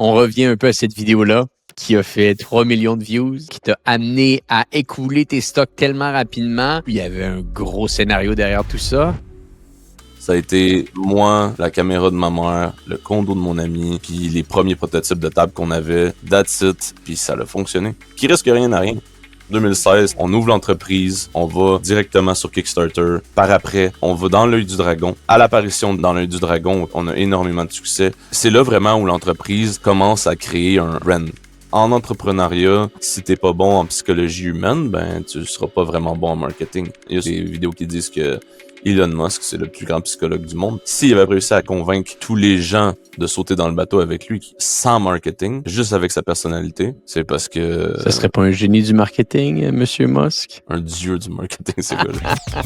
On revient un peu à cette vidéo-là qui a fait 3 millions de views, qui t'a amené à écouler tes stocks tellement rapidement. Il y avait un gros scénario derrière tout ça. Ça a été moi, la caméra de ma mère, le condo de mon ami, puis les premiers prototypes de table qu'on avait. That's it. Puis ça a fonctionné. Qui risque rien à rien. 2016, on ouvre l'entreprise, on va directement sur Kickstarter. Par après, on va dans l'œil du dragon. À l'apparition dans l'œil du dragon, on a énormément de succès. C'est là vraiment où l'entreprise commence à créer un brand. En entrepreneuriat, si t'es pas bon en psychologie humaine, ben tu seras pas vraiment bon en marketing. Il y a des vidéos qui disent que Elon Musk, c'est le plus grand psychologue du monde. S'il avait réussi à convaincre tous les gens de sauter dans le bateau avec lui, sans marketing, juste avec sa personnalité, c'est parce que... Ça serait pas un génie du marketing, Monsieur Musk? Un dieu du marketing, c'est gars-là.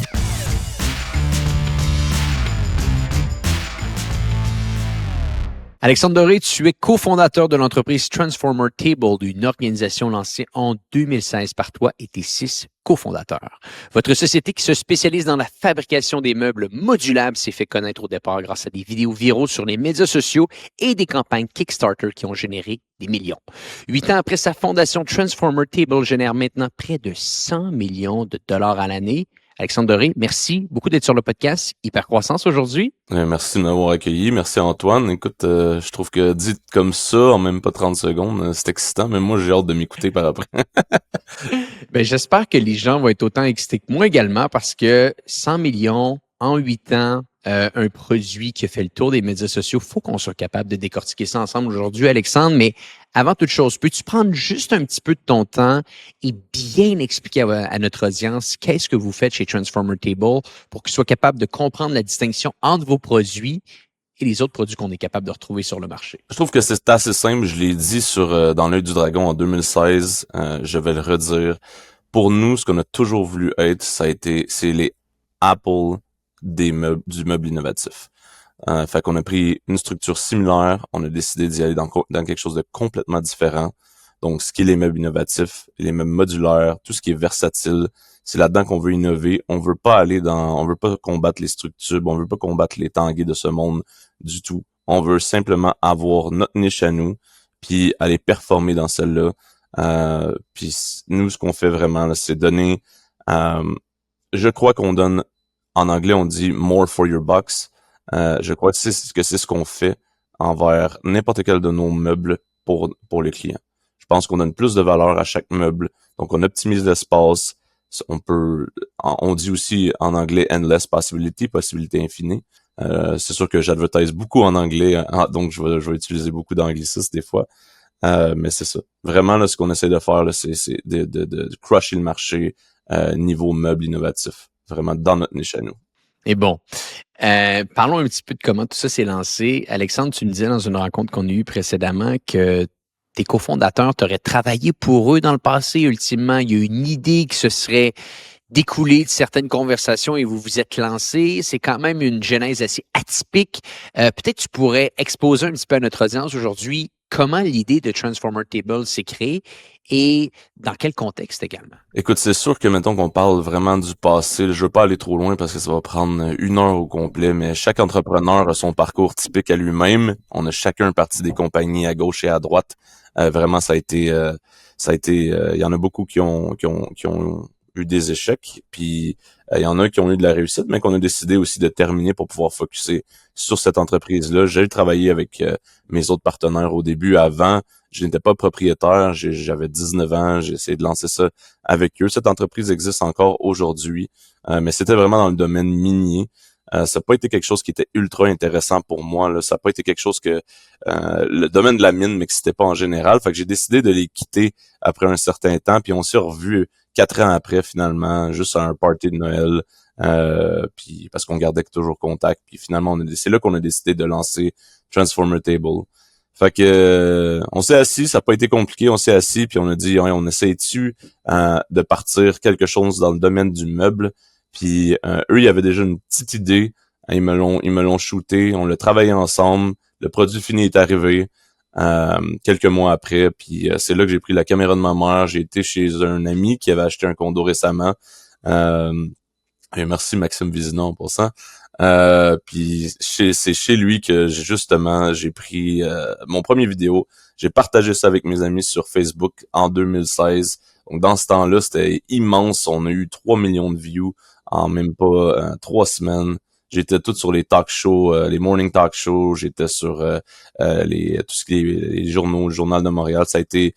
Alexandre Doré, tu es cofondateur de l'entreprise Transformer Table, une organisation lancée en 2016 par toi et tes 6 cofondateurs. Votre société qui se spécialise dans la fabrication des meubles modulables s'est fait connaître au départ grâce à des vidéos viraux sur les médias sociaux et des campagnes Kickstarter qui ont généré des millions. 8 ans après sa fondation, Transformer Table génère maintenant près de 100 millions de dollars à l'année. Alexandre Doré, merci beaucoup d'être sur le podcast Hypercroissance aujourd'hui. Merci de m'avoir accueilli. Merci Antoine. Écoute, je trouve que dit comme ça, en même pas 30 secondes, c'est excitant, mais moi j'ai hâte de m'écouter par après. Ben, j'espère que les gens vont être autant excités que moi également parce que 100 millions en 8 ans, un produit qui a fait le tour des médias sociaux, il faut qu'on soit capable de décortiquer ça ensemble aujourd'hui, Alexandre. Mais avant toute chose, peux-tu prendre juste un petit peu de ton temps et bien expliquer à notre audience qu'est-ce que vous faites chez Transformer Table pour qu'ils soient capables de comprendre la distinction entre vos produits et les autres produits qu'on est capable de retrouver sur le marché? Je trouve que c'est assez simple. Je l'ai dit sur dans l'œil du dragon en 2016. Je vais le redire. Pour nous, ce qu'on a toujours voulu être, c'est les Apple du meuble innovatif. Fait qu'on a pris une structure similaire, on a décidé d'y aller dans quelque chose de complètement différent. Donc, ce qui est les meubles innovatifs, les meubles modulaires, tout ce qui est versatile, c'est là-dedans qu'on veut innover. On veut pas combattre les structures, on veut pas combattre les tanguay de ce monde du tout. On veut simplement avoir notre niche à nous, puis aller performer dans celle-là. Puis nous, ce qu'on fait vraiment, là, c'est donner... je crois qu'on donne, en anglais, on dit « more for your bucks ». Je crois que c'est ce qu'on fait envers n'importe quel de nos meubles pour les clients. Je pense qu'on donne plus de valeur à chaque meuble. Donc, on optimise l'espace. On dit aussi en anglais « endless possibility », possibilité infinie. C'est sûr que j'advertise beaucoup en anglais, donc je vais utiliser beaucoup d'anglicisme des fois. Mais c'est ça. Vraiment, là, ce qu'on essaie de faire, là, c'est de crusher le marché niveau meuble innovatif. Vraiment dans notre niche à nous. Et bon, parlons un petit peu de comment tout ça s'est lancé. Alexandre, tu me disais dans une rencontre qu'on a eue précédemment que tes cofondateurs t'auraient travaillé pour eux dans le passé. Ultimement, il y a une idée qui se serait découlée de certaines conversations et vous vous êtes lancé. C'est quand même une genèse assez atypique. Peut-être tu pourrais exposer un petit peu à notre audience aujourd'hui comment l'idée de Transformer Table s'est créée et dans quel contexte également? Écoute, c'est sûr que, mettons qu'on parle vraiment du passé, je veux pas aller trop loin parce que ça va prendre 1 heure au complet, mais chaque entrepreneur a son parcours typique à lui-même. On a chacun parti des compagnies à gauche et à droite. Vraiment, il y en a beaucoup qui ont eu des échecs, puis il y en a qui ont eu de la réussite, mais qu'on a décidé aussi de terminer pour pouvoir focusser sur cette entreprise-là. J'ai travaillé avec mes autres partenaires au début. Avant, je n'étais pas propriétaire, j'avais 19 ans, j'ai essayé de lancer ça avec eux. Cette entreprise existe encore aujourd'hui, mais c'était vraiment dans le domaine minier. Ça n'a pas été quelque chose qui était ultra intéressant pour moi, là. Ça n'a pas été quelque chose que le domaine de la mine m'excitait pas en général. Fait que j'ai décidé de les quitter après un certain temps, puis on s'est revus 4 ans après, finalement, juste à un party de Noël, puis parce qu'on gardait toujours contact, puis finalement, c'est là qu'on a décidé de lancer Transformer Table. Fait que on s'est assis, ça n'a pas été compliqué, on s'est assis, puis on a dit, ouais, on essaie-tu de partir quelque chose dans le domaine du meuble, puis eux, il y avait déjà une petite idée, ils me l'ont shooté, on l'a travaillé ensemble, le produit fini est arrivé, quelques mois après, puis c'est là que j'ai pris la caméra de ma mère, j'ai été chez un ami qui avait acheté un condo récemment, et merci Maxime Vizina pour ça. Puis c'est chez lui que j'ai pris mon premier vidéo. J'ai partagé ça avec mes amis sur Facebook en 2016. Donc dans ce temps-là, c'était immense. On a eu 3 millions de views en même pas 3 semaines. J'étais tout sur les talk shows, les morning talk shows. J'étais sur tout ce qui est les journaux, le Journal de Montréal. Ça a été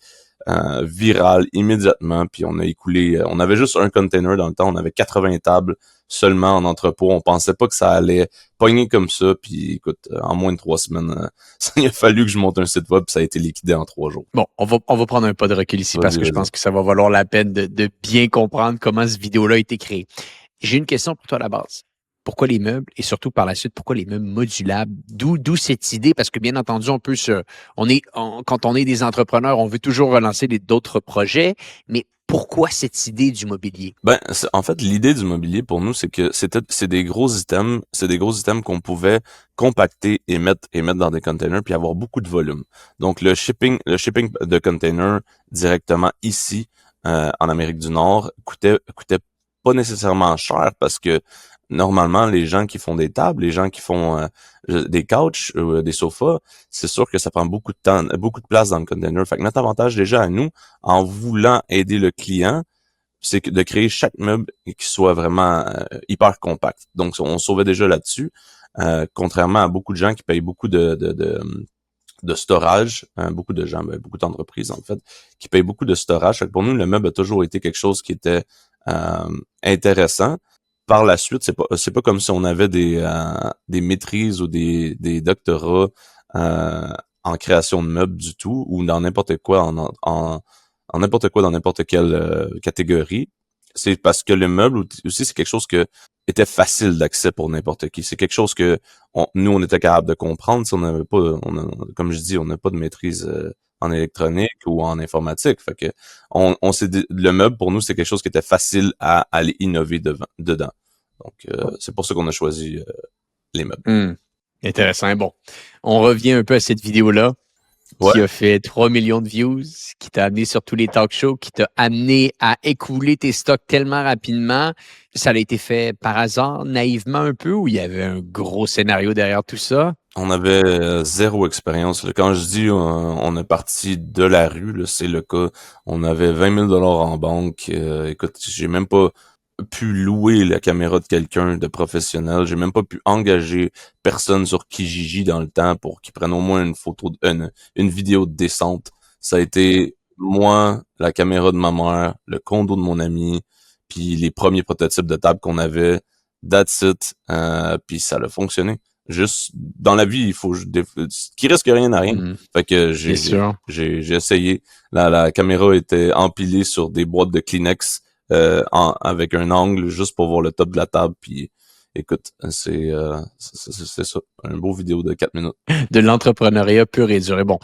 viral immédiatement. Puis on a écoulé, on avait juste un container dans le temps. On avait 80 tables seulement en entrepôt. On pensait pas que ça allait pogner comme ça. Puis écoute, en moins de 3 semaines, il a fallu que je monte un site web. Puis ça a été liquidé en 3 jours. Bon, on va prendre un pas de recul ici parce que je Vas-y. pense que ça va valoir la peine de bien comprendre comment cette vidéo-là a été créée. J'ai une question pour toi à la base. Pourquoi les meubles et surtout par la suite, pourquoi les meubles modulables? D'où cette idée? Parce que bien entendu, quand on est des entrepreneurs, on veut toujours relancer d'autres projets, mais pourquoi cette idée du mobilier? Ben, en fait, l'idée du mobilier pour nous, c'est que c'est des gros items, qu'on pouvait compacter et mettre dans des containers puis avoir beaucoup de volume. Donc le shipping de containers directement ici en Amérique du Nord coûtait pas nécessairement cher parce que normalement les gens qui font des tables, les gens qui font des couches, des sofas, c'est sûr que ça prend beaucoup de temps, beaucoup de place dans le container. Fait que notre avantage déjà à nous, en voulant aider le client, c'est de créer chaque meuble qui soit vraiment hyper compact. Donc, on sauvait déjà là-dessus, contrairement à beaucoup de gens qui payent beaucoup de storage, beaucoup de gens, beaucoup d'entreprises en fait, qui payent beaucoup de storage. Fait que pour nous, le meuble a toujours été quelque chose qui était intéressant. Par la suite, c'est pas comme si on avait des maîtrises ou des doctorats en création de meubles du tout, ou dans n'importe quoi en n'importe quoi dans n'importe quelle catégorie. C'est parce que le meuble aussi, c'est quelque chose que était facile d'accès pour n'importe qui. C'est quelque chose que nous, on était capable de comprendre si on n'avait pas, comme je dis, on n'a pas de maîtrise en électronique ou en informatique. Fait que le meuble, pour nous, c'est quelque chose qui était facile à aller innover dedans. Donc, c'est pour ça qu'on a choisi les meubles. Intéressant. Bon, on revient un peu à cette vidéo-là Ouais. qui a fait 3 millions de views, qui t'a amené sur tous les talk shows, qui t'a amené à écouler tes stocks tellement rapidement. Ça a été fait par hasard, naïvement un peu, ou il y avait un gros scénario derrière tout ça? On avait zéro expérience. Quand je dis on est parti de la rue, là, c'est le cas. On avait 20 000 $ en banque. Écoute, j'ai même pas pu louer la caméra de quelqu'un de professionnel. J'ai même pas pu engager personne sur Kijiji dans le temps pour qu'il prenne au moins une vidéo décente. Ça a été moi, la caméra de ma mère, le condo de mon ami, puis les premiers prototypes de table qu'on avait. That's it. Puis ça a fonctionné. Juste dans la vie, il faut qui risque rien à rien. Fait que j'ai essayé. La caméra était empilée sur des boîtes de Kleenex avec un angle juste pour voir le top de la table. Puis écoute, c'est ça, un beau vidéo de 4 minutes. De l'entrepreneuriat pur et dur. Et bon,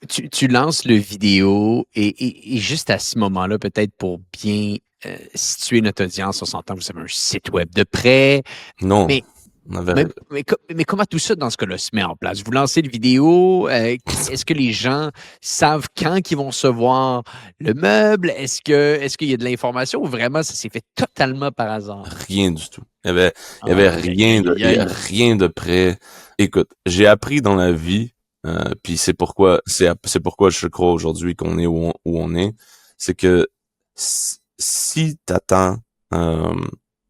tu lances le vidéo et juste à ce moment-là, peut-être pour bien situer notre audience, on s'entend, vous avez un site web de prêt. Non. Mais comment tout ça, dans ce cas-là, se met en place? Vous lancez le vidéo, est-ce que les gens savent quand ils vont recevoir le meuble? Est-ce qu'il y a de l'information ou vraiment ça s'est fait totalement par hasard? Rien du tout. Il y avait rien de prêt. Écoute, j'ai appris dans la vie, puis c'est pourquoi je crois aujourd'hui qu'on est où on est, c'est que si t'attends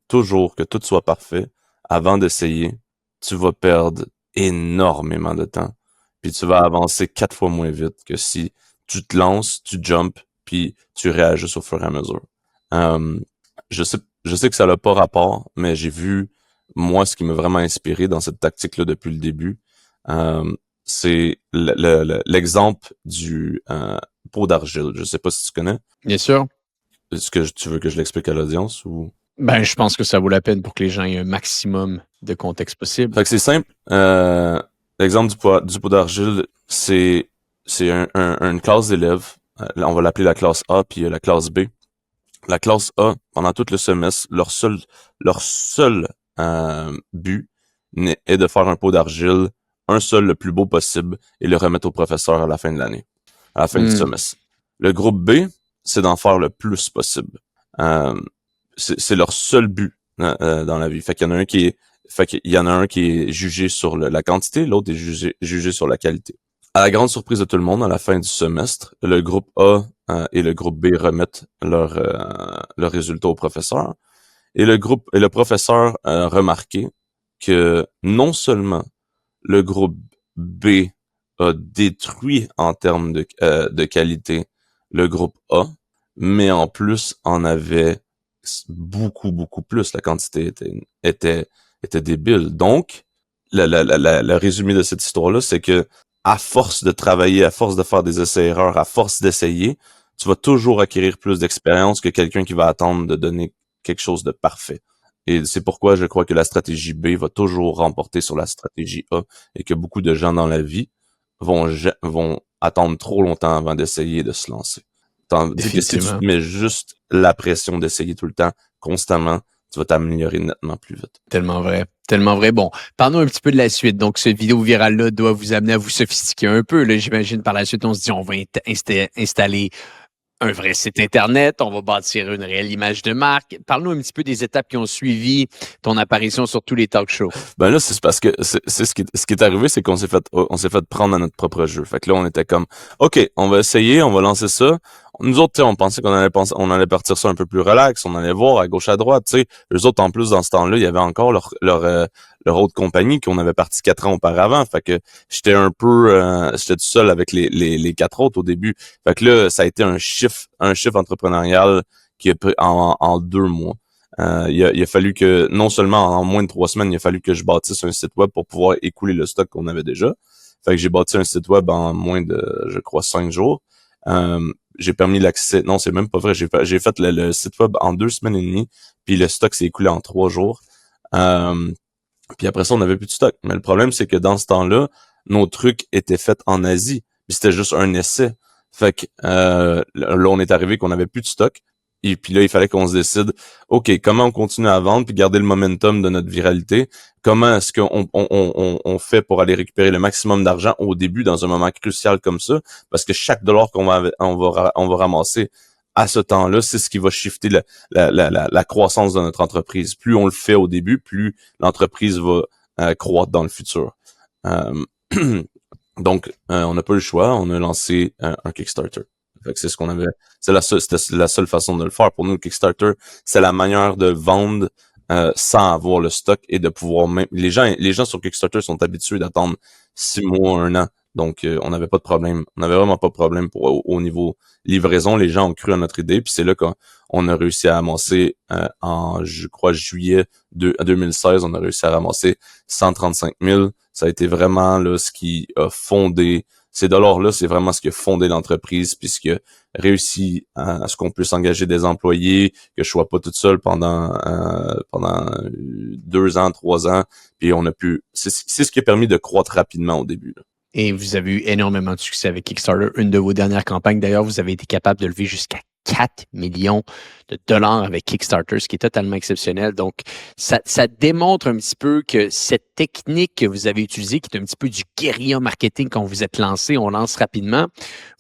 toujours que tout soit parfait, avant d'essayer, tu vas perdre énormément de temps. Puis tu vas avancer 4 fois moins vite que si tu te lances, tu jumps, puis tu réagis au fur et à mesure. Je sais que ça n'a pas rapport, mais j'ai vu, moi, ce qui m'a vraiment inspiré dans cette tactique-là depuis le début, c'est l'exemple du pot d'argile. Je sais pas si tu connais. Bien sûr. Est-ce que tu veux que je l'explique à l'audience ou... Ben, je pense que ça vaut la peine pour que les gens aient un maximum de contexte possible. Fait que c'est simple. L'exemple du pot d'argile, c'est une classe d'élèves. On va l'appeler la classe A, puis la classe B. La classe A, pendant tout le semestre, leur seul but est de faire un pot d'argile, un seul le plus beau possible, et le remettre au professeur à la fin de l'année, à la fin du semestre. Le groupe B, c'est d'en faire le plus possible. C'est leur seul but. dans la vie. Fait qu'il y en a un qui est jugé sur la quantité, l'autre est jugé sur la qualité. À la grande surprise de tout le monde, à la fin du semestre, le groupe A et le groupe B remettent leurs résultats au professeur. Et le professeur a remarqué que non seulement le groupe B a détruit en termes de qualité le groupe A, mais en plus en avait beaucoup, beaucoup plus. La quantité était débile. Donc, le résumé de cette histoire-là, c'est que à force de travailler, à force de faire des essais-erreurs, à force d'essayer, tu vas toujours acquérir plus d'expérience que quelqu'un qui va attendre de donner quelque chose de parfait. Et c'est pourquoi je crois que la stratégie B va toujours remporter sur la stratégie A et que beaucoup de gens dans la vie vont attendre trop longtemps avant d'essayer de se lancer. Tandis que si tu te mets juste la pression d'essayer tout le temps, constamment, tu vas t'améliorer nettement plus vite. Tellement vrai. Tellement vrai. Bon, parlons un petit peu de la suite. Donc, ce vidéo viral-là doit vous amener à vous sophistiquer un peu. Là, j'imagine par la suite, on se dit, on va installer un vrai site Internet, on va bâtir une réelle image de marque. Parle-nous un petit peu des étapes qui ont suivi ton apparition sur tous les talk shows. Ben là, c'est parce que c'est ce qui est arrivé, c'est qu'on s'est fait prendre à notre propre jeu. Fait que là, on était comme, OK, on va essayer, on va lancer ça. Nous autres, on pensait qu'on allait partir ça un peu plus relax, on allait voir à gauche, à droite, tu sais. Eux autres, en plus, dans ce temps-là, il y avait encore leur autre compagnie qu'on avait parti 4 ans auparavant. Fait que j'étais tout seul avec les 4 autres au début. Fait que là, ça a été un chiffre entrepreneurial qui a pris en 2 mois. Il a fallu que, non seulement en moins de 3 semaines, il a fallu que je bâtisse un site web pour pouvoir écouler le stock qu'on avait déjà. Fait que j'ai bâti un site web en moins de, je crois, 5 jours. J'ai permis l'accès. Non, c'est même pas vrai. J'ai fait le site web en 2 semaines et demie, puis le stock s'est écoulé en 3 jours. Puis après ça, on n'avait plus de stock. Mais le problème, c'est que dans ce temps-là, nos trucs étaient faits en Asie. Puis c'était juste un essai. Fait que là, on est arrivé qu'on n'avait plus de stock. Et puis là, il fallait qu'on se décide, OK, comment on continue à vendre puis garder le momentum de notre viralité? Comment est-ce qu'on fait pour aller récupérer le maximum d'argent au début dans un moment crucial comme ça? Parce que chaque dollar on va ramasser à ce temps-là, c'est ce qui va shifter la croissance de notre entreprise. Plus on le fait au début, plus l'entreprise va croître dans le futur. Donc, on n'a pas eu le choix. On a lancé un Kickstarter. Fait que c'est ce qu'on avait. C'était la seule façon de le faire. Pour nous, le Kickstarter, c'est la manière de vendre sans avoir le stock et de pouvoir même. Les gens sur Kickstarter sont habitués d'attendre 6 mois, 1 an. Donc, on n'avait pas de problème. On n'avait vraiment pas de problème au niveau livraison. Les gens ont cru à notre idée. Puis c'est là qu'on a réussi à amasser en, je crois, juillet 2016, on a réussi à ramasser 135 000. Ça a été vraiment là ce qui a fondé. Ces dollars-là, c'est vraiment ce qui a fondé l'entreprise, puis ce qui a réussi à ce qu'on puisse engager des employés, que je sois pas toute seule pendant 2 ans, 3 ans, puis on a pu. C'est ce qui a permis de croître rapidement au début. Là. Et vous avez eu énormément de succès avec Kickstarter. Une de vos dernières campagnes, d'ailleurs, vous avez été capable de lever jusqu'à 4 millions de dollars avec Kickstarter, ce qui est totalement exceptionnel. Donc, ça démontre un petit peu que cette technique que vous avez utilisée, qui est un petit peu du guérilla marketing quand vous êtes lancé, on lance rapidement,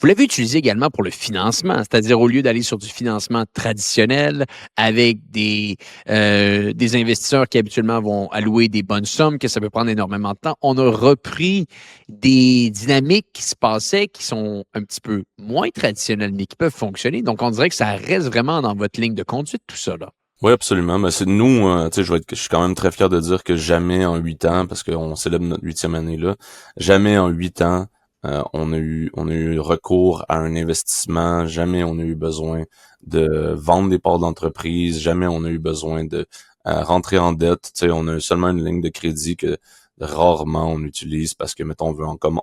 vous l'avez utilisé également pour le financement, c'est-à-dire au lieu d'aller sur du financement traditionnel avec des investisseurs qui habituellement vont allouer des bonnes sommes, que ça peut prendre énormément de temps, on a repris des dynamiques qui se passaient, qui sont un petit peu moins traditionnelles, mais qui peuvent fonctionner. Donc, on dirait que ça reste vraiment dans votre ligne de conduite, tout ça, là. Oui, absolument. Mais c'est nous, tu sais, je suis quand même très fier de dire que jamais en 8 ans, parce qu'on célèbre notre 8e année là, jamais en 8 ans, on a eu recours à un investissement, jamais on a eu besoin de vendre des parts d'entreprise, jamais on a eu besoin de rentrer en dette. Tu sais, on a seulement une ligne de crédit que rarement on utilise parce que, mettons,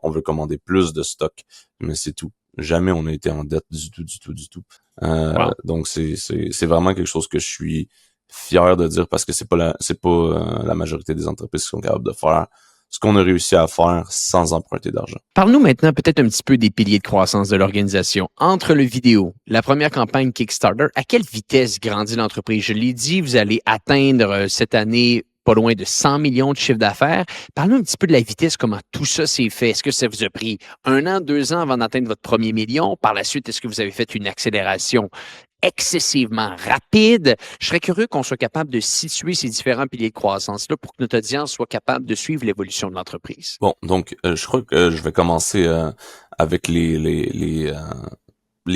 on veut commander plus de stock, mais c'est tout. Jamais on a été en dette du tout. Wow. Donc c'est vraiment quelque chose que je suis fier de dire parce que c'est pas la majorité des entreprises qui sont capables de faire ce qu'on a réussi à faire sans emprunter d'argent. Parle-nous maintenant peut-être un petit peu des piliers de croissance de l'organisation. Entre le vidéo, la première campagne Kickstarter, à quelle vitesse grandit l'entreprise? Je l'ai dit, vous allez atteindre cette année pas loin de 100 millions de chiffre d'affaires. Parle-nous un petit peu de la vitesse, comment tout ça s'est fait. Est-ce que ça vous a pris 1 an, 2 ans avant d'atteindre votre premier million? Par la suite, est-ce que vous avez fait une accélération excessivement rapide. Je serais curieux qu'on soit capable de situer ces différents piliers de croissance-là pour que notre audience soit capable de suivre l'évolution de l'entreprise. Bon, donc je crois que je vais commencer avec les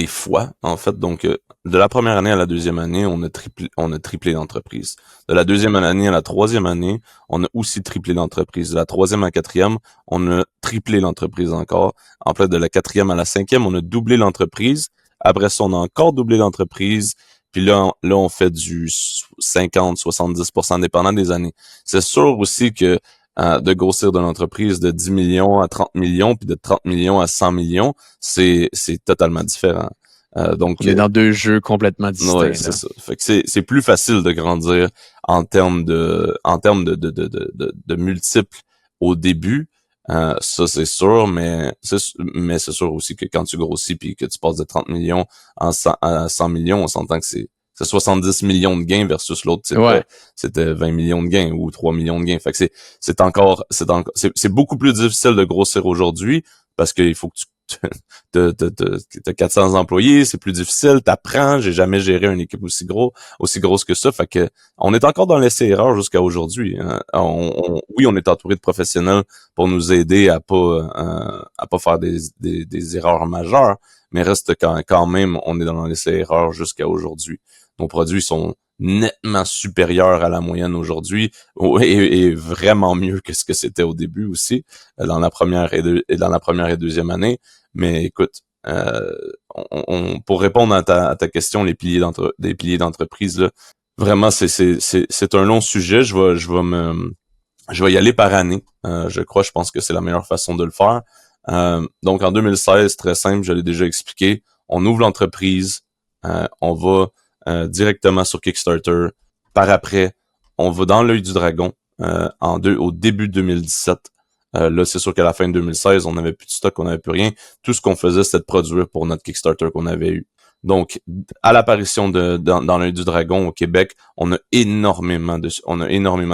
fois, en fait. Donc, de la première année à la deuxième année, on a triplé l'entreprise. De la deuxième année à la troisième année, on a aussi triplé l'entreprise. De la troisième à la quatrième, on a triplé l'entreprise encore. En fait, de la quatrième à la cinquième, on a doublé l'entreprise. Après ça, on a encore doublé l'entreprise. Puis là, on fait du 50-70% dépendant des années. C'est sûr aussi que de grossir de l'entreprise de 10 millions à 30 millions, puis de 30 millions à 100 millions, c'est totalement différent. Donc, on est dans deux jeux complètement distincts. Ouais, c'est ça. Fait que c'est plus facile de grandir en termes de multiples au début. Ça, c'est sûr, mais c'est sûr aussi que quand tu grossis puis que tu passes de 30 millions à 100 millions, on s'entend que c'est 70 millions de gains versus l'autre, c'était 20 millions de gains ou 3 millions de gains. Fait que c'est beaucoup plus difficile de grossir aujourd'hui parce qu'il faut que t'as 400 employés, c'est plus difficile, t'apprends, j'ai jamais géré une équipe aussi grosse que ça, fait que on est encore dans l'essai-erreur jusqu'à aujourd'hui. Hein. Oui, on est entouré de professionnels pour nous aider à pas faire des erreurs majeures, mais reste quand même, on est dans l'essai-erreur jusqu'à aujourd'hui. Nos produits sont nettement supérieurs à la moyenne aujourd'hui et vraiment mieux que ce que c'était au début aussi, dans la première et deuxième année. Mais écoute, pour répondre à ta question, des piliers d'entreprise, là, vraiment, c'est un long sujet. Je vais y aller par année. Je pense que c'est la meilleure façon de le faire. Donc, en 2016, très simple, je l'ai déjà expliqué. On ouvre l'entreprise, on va directement sur Kickstarter. Par après, on va dans l'œil du dragon au début de 2017. Là, c'est sûr qu'à la fin de 2016, on n'avait plus de stock, on n'avait plus rien. Tout ce qu'on faisait, c'était de produire pour notre Kickstarter qu'on avait eu. Donc, à l'apparition dans l'œil du dragon au Québec, on a énormément de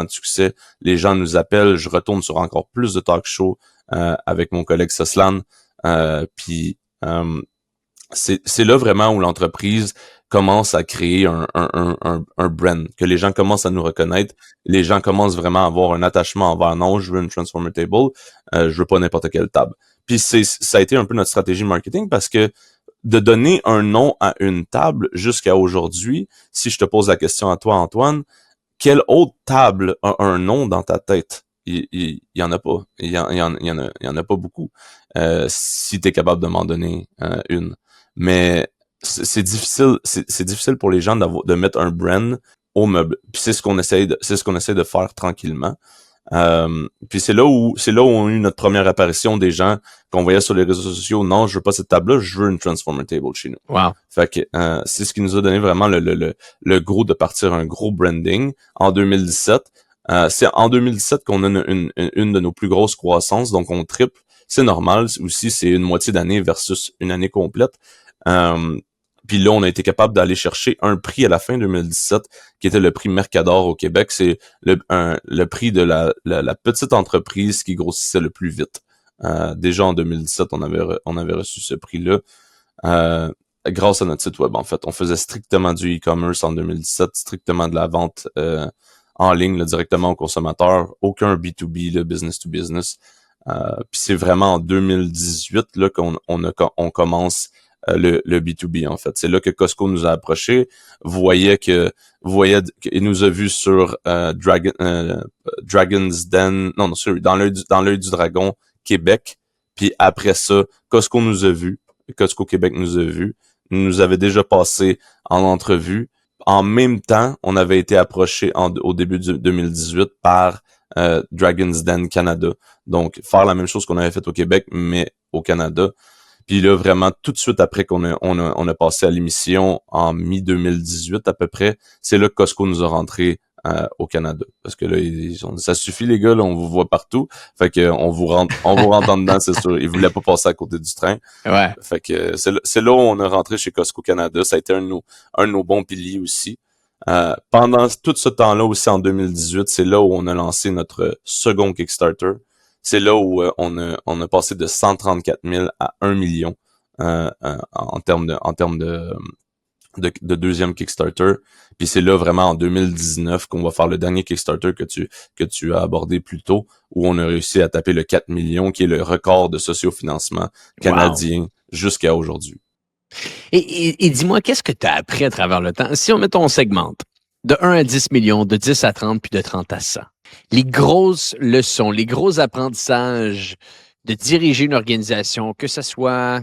succès. Les gens nous appellent. Je retourne sur encore plus de talk shows avec mon collègue Soslan. Puis c'est là vraiment où l'entreprise commence à créer un brand, que les gens commencent à nous reconnaître, les gens commencent vraiment à avoir un attachement envers non, je veux une Transformer Table, je veux pas n'importe quelle table. Puis ça a été un peu notre stratégie marketing parce que de donner un nom à une table jusqu'à aujourd'hui, si je te pose la question à toi, Antoine, quelle autre table a un nom dans ta tête? Il y en a pas. Il y en a pas beaucoup. Si tu es capable de m'en donner une. Mais c'est difficile pour les gens de mettre un brand au meuble. Puis c'est ce qu'on essaie de faire tranquillement. Puis c'est là où on a eu notre première apparition des gens qu'on voyait sur les réseaux sociaux. Non, je veux pas cette table-là, je veux une Transformer Table chez nous. Wow. Fait que c'est ce qui nous a donné vraiment le gros de partir un gros branding en 2017. C'est en 2017 qu'on a une de nos plus grosses croissances, donc on triple. C'est normal. Aussi, c'est une moitié d'année versus une année complète. Puis là, on a été capable d'aller chercher un prix à la fin 2017, qui était le prix Mercador au Québec. C'est le prix de la petite entreprise qui grossissait le plus vite. Déjà en 2017, on avait reçu ce prix-là. Grâce à notre site web, en fait. On faisait strictement du e-commerce en 2017, strictement de la vente en ligne, là, directement au consommateur. Aucun B2B, là, business to business. Puis c'est vraiment en 2018 là qu'on commence le B2B, en fait. C'est là que Costco nous a approchés, il nous a vus sur Dragon's Den, non, sorry, dans l'œil du dragon Québec. Puis après ça, Costco Québec nous a vus, nous avait déjà passé en entrevue. En même temps, on avait été approché au début de 2018 par Dragon's Den Canada. Donc, faire la même chose qu'on avait fait au Québec, mais au Canada. Puis là, vraiment, tout de suite après qu'on a passé à l'émission en mi-2018 à peu près, c'est là que Costco nous a rentré au Canada. Parce que là, ça suffit les gars, là, on vous voit partout. Fait que on vous rentre en dedans, c'est sûr. Ils voulaient pas passer à côté du train. Ouais. Fait que c'est là où on est rentré chez Costco Canada. Ça a été un de nos bons piliers aussi. Pendant tout ce temps-là aussi, en 2018, c'est là où on a lancé notre second Kickstarter. C'est là où on a passé de 134 000 à 1 million en termes de deuxième Kickstarter. Puis c'est là vraiment en 2019 qu'on va faire le dernier Kickstarter que tu as abordé plus tôt, où on a réussi à taper le 4 millions, qui est le record de sociofinancement Wow! canadien jusqu'à aujourd'hui. Et dis-moi, qu'est-ce que tu as appris à travers le temps? Si on segmente de 1 à 10 millions, de 10 à 30, puis de 30 à 100. Les grosses leçons, les gros apprentissages de diriger une organisation, que ce soit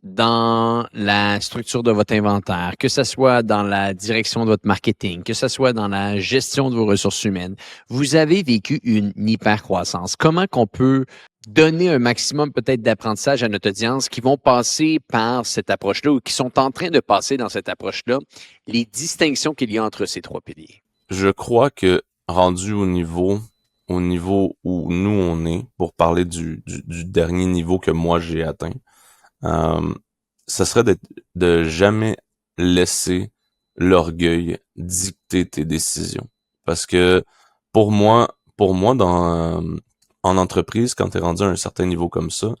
dans la structure de votre inventaire, que ce soit dans la direction de votre marketing, que ce soit dans la gestion de vos ressources humaines, vous avez vécu une hyper-croissance. Comment qu'on peut donner un maximum peut-être d'apprentissage à notre audience qui vont passer par cette approche-là ou qui sont en train de passer dans cette approche-là, les distinctions qu'il y a entre ces trois piliers? Je crois que rendu au niveau où nous on est, pour parler du dernier niveau que moi j'ai atteint, ça serait de jamais laisser l'orgueil dicter tes décisions. Parce que pour moi en entreprise, quand tu es rendu à un certain niveau comme ça,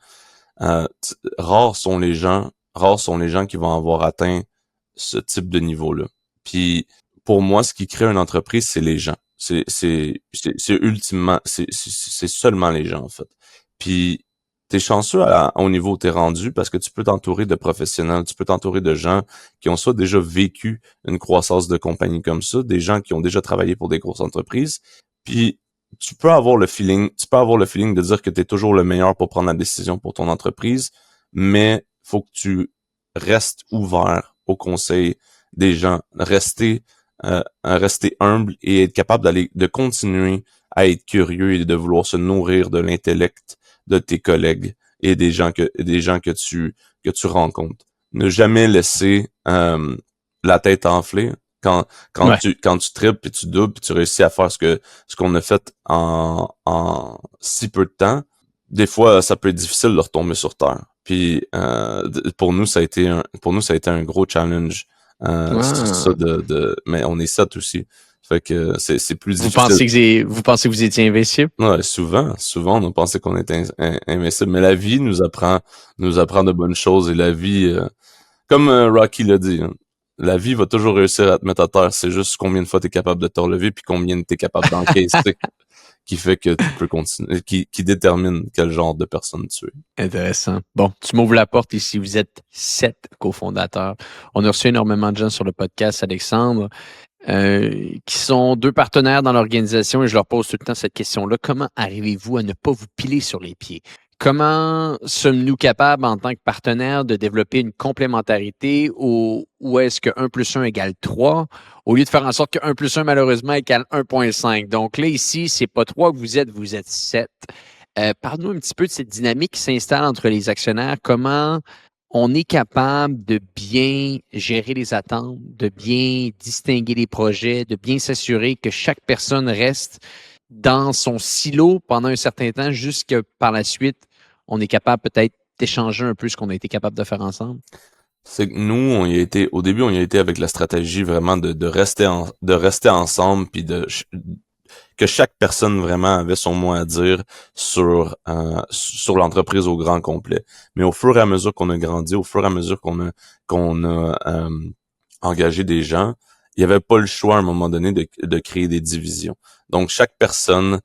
rares sont les gens qui vont avoir atteint ce type de niveau-là. Puis pour moi, ce qui crée une entreprise, c'est les gens. C'est ultimement, c'est seulement les gens en fait. Puis t'es chanceux au niveau où t'es rendu parce que tu peux t'entourer de professionnels, tu peux t'entourer de gens qui ont soit déjà vécu une croissance de compagnie comme ça, des gens qui ont déjà travaillé pour des grosses entreprises. Puis tu peux avoir le feeling de dire que tu es toujours le meilleur pour prendre la décision pour ton entreprise, mais faut que tu restes ouvert au conseil des gens, rester humble et être capable de continuer à être curieux et de vouloir se nourrir de l'intellect de tes collègues et des gens que tu rencontres. Ne jamais laisser la tête enflée Ouais. quand tu tripes puis tu doubles puis tu réussis à faire ce qu'on a fait en si peu de temps, des fois ça peut être difficile de retomber sur terre. Puis pour nous ça a été un gros challenge ça Ah. mais on est 7 aussi. Fait que c'est plus Vous difficile. pensez vous pensez que vous étiez invincible? Ouais, souvent on a pensé qu'on était invincible, mais la vie nous apprend de bonnes choses et la vie comme Rocky l'a dit, hein, la vie va toujours réussir à te mettre à terre. C'est juste combien de fois tu es capable de te relever puis combien tu es capable d'encaisser qui fait que tu peux continuer, qui détermine quel genre de personne tu es. Intéressant. Bon, tu m'ouvres la porte ici. Vous êtes 7 cofondateurs. On a reçu énormément de gens sur le podcast, Alexandre, qui sont 2 partenaires dans l'organisation et je leur pose tout le temps cette question-là. Comment arrivez-vous à ne pas vous piler sur les pieds? Comment sommes-nous capables, en tant que partenaires, de développer une complémentarité ou est-ce que 1 plus 1 égale 3, au lieu de faire en sorte que 1 plus 1, malheureusement, égale 1,5? Donc là, ici, c'est pas 3 que vous êtes 7. Parle-nous un petit peu de cette dynamique qui s'installe entre les actionnaires. Comment on est capable de bien gérer les attentes, de bien distinguer les projets, de bien s'assurer que chaque personne reste dans son silo pendant un certain temps, jusque par la suite, on est capable peut-être d'échanger un peu ce qu'on a été capable de faire ensemble? C'est que nous, au début, on y a été avec la stratégie vraiment de rester ensemble puis que chaque personne vraiment avait son mot à dire sur l'entreprise au grand complet. Mais au fur et à mesure qu'on a grandi, au fur et à mesure qu'on a engagé des gens, il n'y avait pas le choix à un moment donné de créer des divisions. Donc chaque personne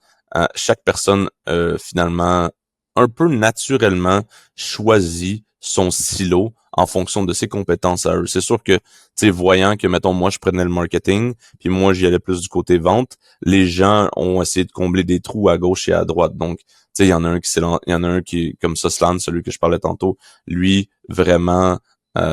finalement un peu naturellement choisit son silo en fonction de ses compétences à eux. C'est sûr que, tu sais, voyant que, mettons, moi, je prenais le marketing, puis moi, j'y allais plus du côté vente, les gens ont essayé de combler des trous à gauche et à droite. Donc, tu sais, il y en a un qui, comme ça, Slan, celui que je parlais tantôt, lui, vraiment,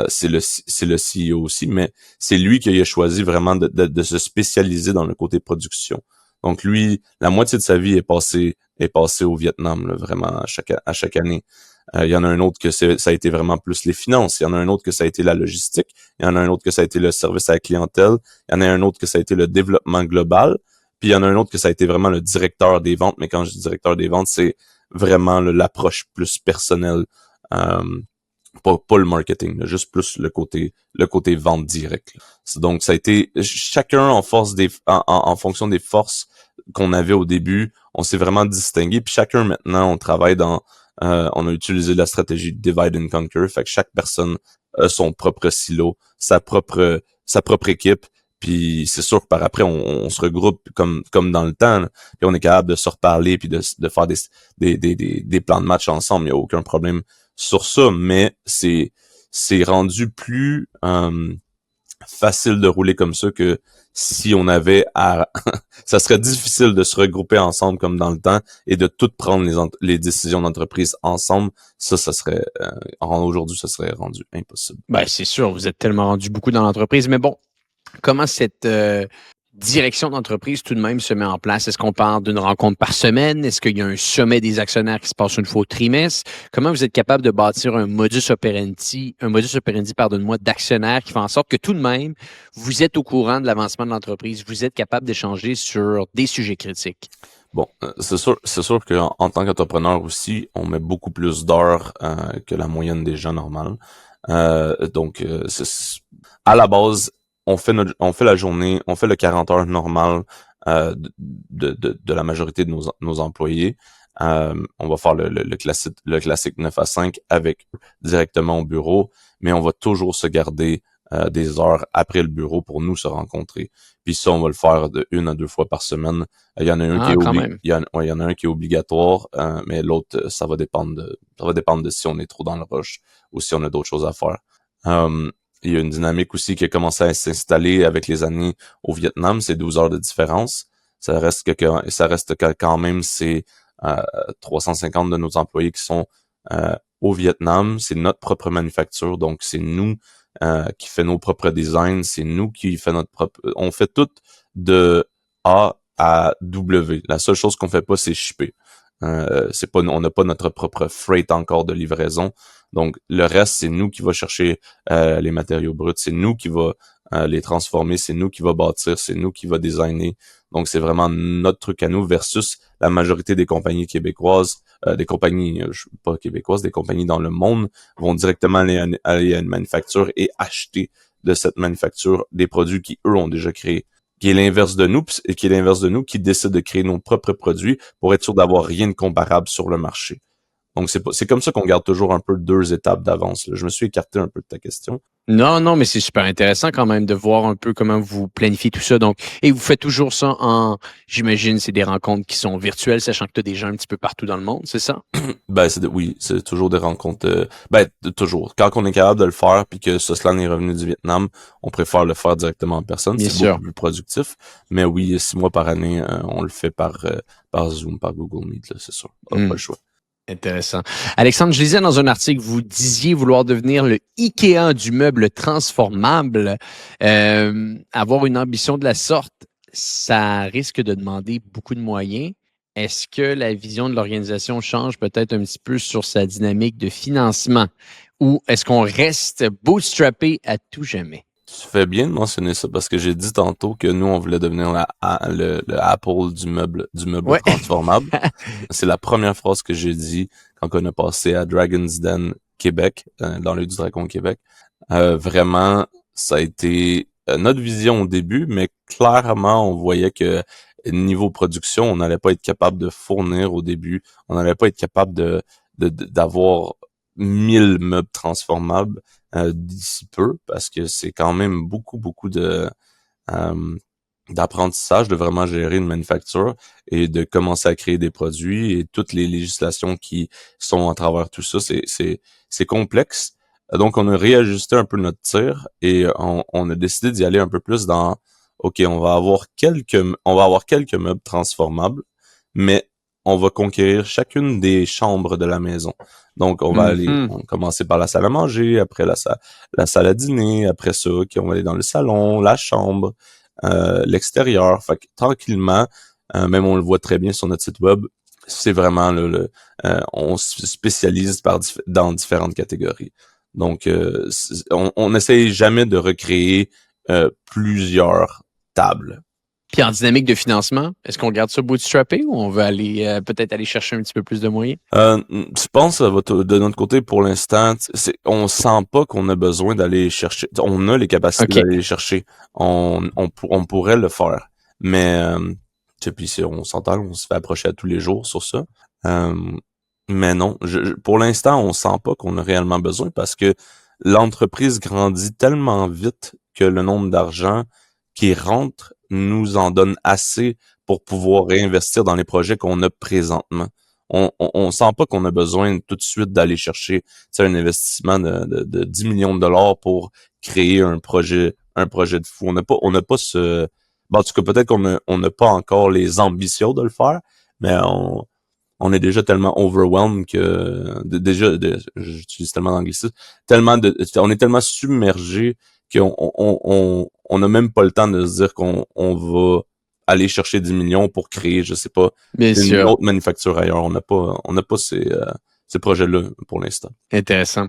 c'est le CEO aussi, mais c'est lui qui a choisi vraiment de se spécialiser dans le côté production. Donc, lui, la moitié de sa vie est passée au Vietnam, là, vraiment, à chaque année. Il y en a un autre que ça a été vraiment plus les finances. Il y en a un autre que ça a été la logistique. Il y en a un autre que ça a été le service à la clientèle. Il y en a un autre que ça a été le développement global. Puis il y en a un autre que ça a été vraiment le directeur des ventes. Mais quand je dis directeur des ventes, c'est vraiment l'approche plus personnelle. Pas le marketing, là, juste plus le côté vente directe. Donc ça a été chacun en fonction des forces qu'on avait au début, on s'est vraiment distingué. Puis chacun maintenant, on travaille on a utilisé la stratégie divide and conquer, fait que chaque personne a son propre silo, sa propre équipe. Puis c'est sûr que par après, on se regroupe comme dans le temps, là, puis on est capable de se reparler puis de faire des plans de match ensemble. Il n'y a aucun problème sur ça, mais c'est rendu plus facile de rouler comme ça que si on avait à ça serait difficile de se regrouper ensemble comme dans le temps et de toutes prendre les décisions d'entreprise ensemble. Ça serait aujourd'hui, ça serait rendu impossible. Ben, c'est sûr, vous êtes tellement rendu beaucoup dans l'entreprise, mais bon, comment cette direction d'entreprise tout de même se met en place? Est-ce qu'on parle d'une rencontre par semaine? Est-ce qu'il y a un sommet des actionnaires qui se passe une fois au trimestre? Comment vous êtes capable de bâtir un modus operandi, pardonne-moi, d'actionnaires qui fait en sorte que tout de même, vous êtes au courant de l'avancement de l'entreprise, vous êtes capable d'échanger sur des sujets critiques? Bon, c'est sûr qu'en en tant qu'entrepreneur aussi, on met beaucoup plus d'heures que la moyenne des gens normales. Donc, à la base, on fait la journée, on fait le 40 heures normal de la majorité de nos employés. On va faire le classique 9 à 5 avec eux directement au bureau, mais on va toujours se garder des heures après le bureau pour nous se rencontrer. Puis ça, on va le faire de 1 à 2 fois par semaine. Il y en a un Quand même. il y en a un qui est obligatoire, mais l'autre, ça va dépendre de si on est trop dans le rush ou si on a d'autres choses à faire. Il y a une dynamique aussi qui a commencé à s'installer avec les années au Vietnam, c'est 12 heures de différence. Ça reste que quand même, c'est 350 de nos employés qui sont au Vietnam. C'est notre propre manufacture, donc c'est nous qui fait nos propres designs, c'est nous qui fait on fait tout de A à W. La seule chose qu'on fait pas, c'est shipper. On n'a pas notre propre freight encore de livraison. Donc, le reste, c'est nous qui va chercher les matériaux bruts, c'est nous qui va les transformer, c'est nous qui va bâtir, c'est nous qui va designer. Donc, c'est vraiment notre truc à nous versus la majorité des compagnies québécoises, des compagnies, pas québécoises, des compagnies dans le monde vont directement aller à une manufacture et acheter de cette manufacture des produits qui, eux, ont déjà créés. Qui est l'inverse de nous, et qui est l'inverse de nous, qui décide de créer nos propres produits pour être sûr d'avoir rien de comparable sur le marché. Donc, c'est comme ça qu'on garde toujours un peu 2 étapes d'avance. Je me suis écarté un peu de ta question. Non, non, mais c'est super intéressant quand même de voir un peu comment vous planifiez tout ça. Donc, et vous faites toujours ça j'imagine, c'est des rencontres qui sont virtuelles, sachant que tu as des gens un petit peu partout dans le monde, c'est ça? Ben, oui, c'est toujours des rencontres, toujours. Quand on est capable de le faire puis que Soslan est revenu du Vietnam, on préfère le faire directement en personne. Bien C'est sûr. beaucoup plus productif. Mais oui, 6 mois par année, on le fait par Zoom, par Google Meet, là, c'est sûr. Pas le choix. Intéressant. Alexandre, je lisais dans un article, vous disiez vouloir devenir le IKEA du meuble transformable. Avoir une ambition de la sorte, ça risque de demander beaucoup de moyens. Est-ce que la vision de l'organisation change peut-être un petit peu sur sa dynamique de financement ou est-ce qu'on reste bootstrappé à tout jamais? Tu fais bien de mentionner ça parce que j'ai dit tantôt que nous, on voulait devenir le Apple du meuble Ouais. transformable. C'est la première phrase que j'ai dit quand on a passé à Dragon's Den Québec, dans l'œil du dragon Québec. Vraiment, ça a été notre vision au début, mais clairement, on voyait que niveau production, on n'allait pas être capable de fournir au début. On n'allait pas être capable d'avoir 1000 meubles transformables d'ici peu, parce que c'est quand même beaucoup d'apprentissage de vraiment gérer une manufacture et de commencer à créer des produits et toutes les législations qui sont à travers tout ça, c'est complexe. Donc, on a réajusté un peu notre tir et on a décidé d'y aller un peu plus dans, OK, on va avoir quelques meubles transformables, mais on va conquérir chacune des chambres de la maison. Donc, on va commencer par la salle à manger, après la salle à dîner, après ça, on va aller dans le salon, la chambre, l'extérieur. Fait que tranquillement, même on le voit très bien sur notre site web, c'est vraiment on se spécialise dans différentes catégories. Donc, on n'essaye jamais de recréer plusieurs tables. Puis en dynamique de financement, est-ce qu'on garde ça bootstrappé ou on veut aller peut-être aller chercher un petit peu plus de moyens? Je pense de notre côté, pour l'instant, on sent pas qu'on a besoin d'aller chercher. On a les capacités d'aller les chercher. On pourrait le faire. Mais puis on s'entend, on se fait approcher à tous les jours sur ça. Mais non, pour l'instant, on sent pas qu'on a réellement besoin parce que l'entreprise grandit tellement vite que le nombre d'argent qui rentre nous en donne assez pour pouvoir réinvestir dans les projets qu'on a présentement. On sent pas qu'on a besoin tout de suite d'aller chercher un investissement de 10 millions de dollars pour créer un projet de fou. On n'a pas ce, bon, en tout cas, peut-être on n'a pas encore les ambitions de le faire, mais on est déjà tellement overwhelmed que j'utilise tellement d'anglicisme, on est tellement submergé qu'on n'a même pas le temps de se dire qu'on va aller chercher 10 millions pour créer, je sais pas, Bien une sûr. autre manufacture ailleurs. On n'a pas ces projets-là pour l'instant. Intéressant.